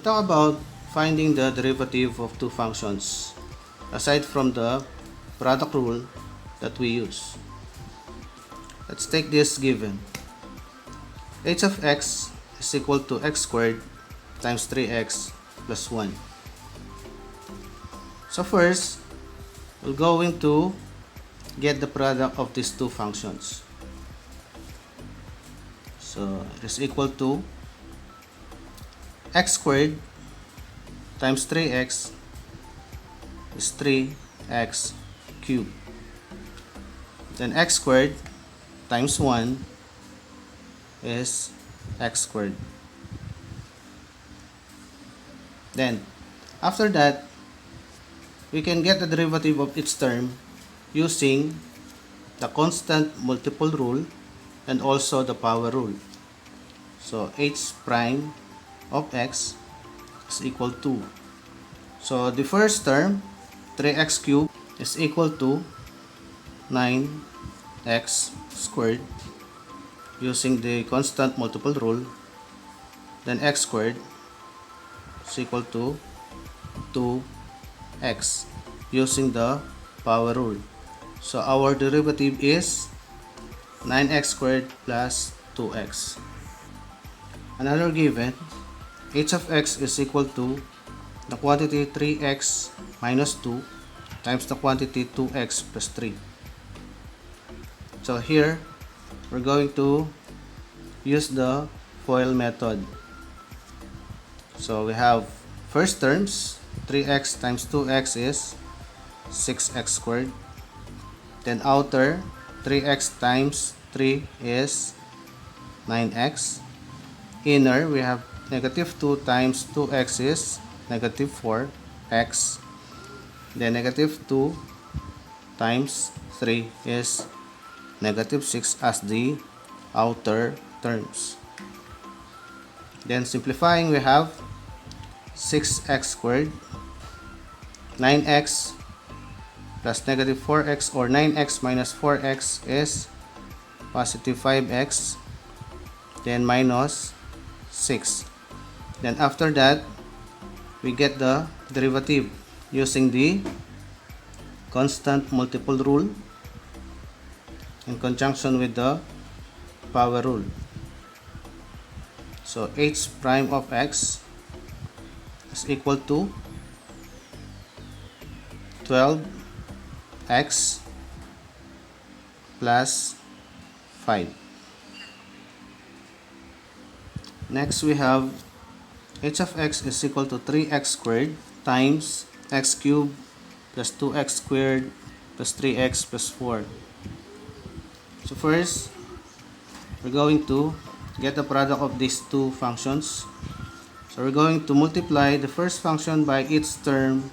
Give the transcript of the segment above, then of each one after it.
talk about finding the derivative of two functions aside from the product rule that we use. Let's take this given. H of x is equal to x squared times 3x plus 1. So first, we're going to get the product of these two functions. So it is equal to x squared times 3x is 3x cubed. Then x squared times 1 is x squared. Then after that, we can get the derivative of each term using the constant multiple rule and also the power rule. So h prime of x is equal to, so the first term 3x cubed is equal to 9x squared using the constant multiple rule. Then x squared is equal to 2x using the power rule. So our derivative is 9x squared plus 2x. Another given, h of x is equal to the quantity 3x minus 2 times the quantity 2x plus 3. So here, we're going to use the FOIL method. So we have first terms, 3x times 2x is 6x squared. Then outer, 3x times 3 is 9x. Inner, we have negative 2 times 2x is negative 4x. Then negative 2 times 3 is negative 6 as the outer terms. Then simplifying, we have 6x squared, 9x plus negative 4x, or 9x minus 4x is positive 5x, then minus 6. Then after that, we get the derivative using the constant multiple rule in conjunction with the power rule. So h prime of x is equal to 12x plus 5. Next we have h of x is equal to 3x squared times x cubed plus 2x squared plus 3x plus 4. So first, we're going to get the product of these two functions. So we're going to multiply the first function by each term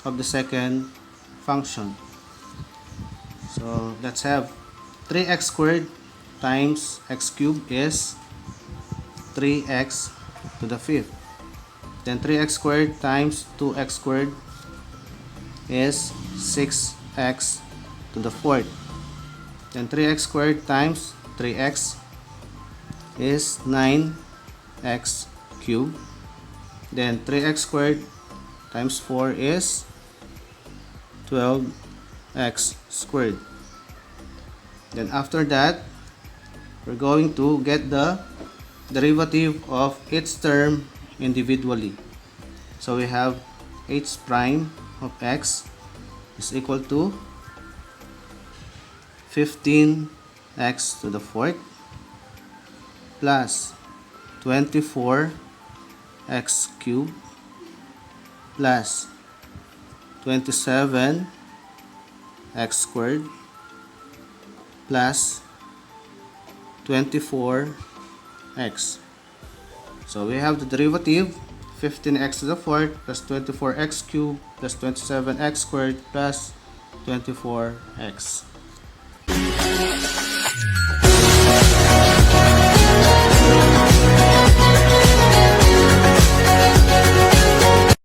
of the second function. So let's have 3x squared times x cubed is 3x to the fifth. Then 3x squared times 2x squared is 6x to the fourth. Then 3x squared times 3x is 9x cubed. Then 3x squared times 4 is 12x squared. Then after that, we're going to get the derivative of each term individually. So we have h prime of x is equal to 15x to the fourth plus 24x cubed plus 27x squared plus 24x. So we have the derivative 15x to the fourth plus 24x cubed plus 27x squared plus 24x.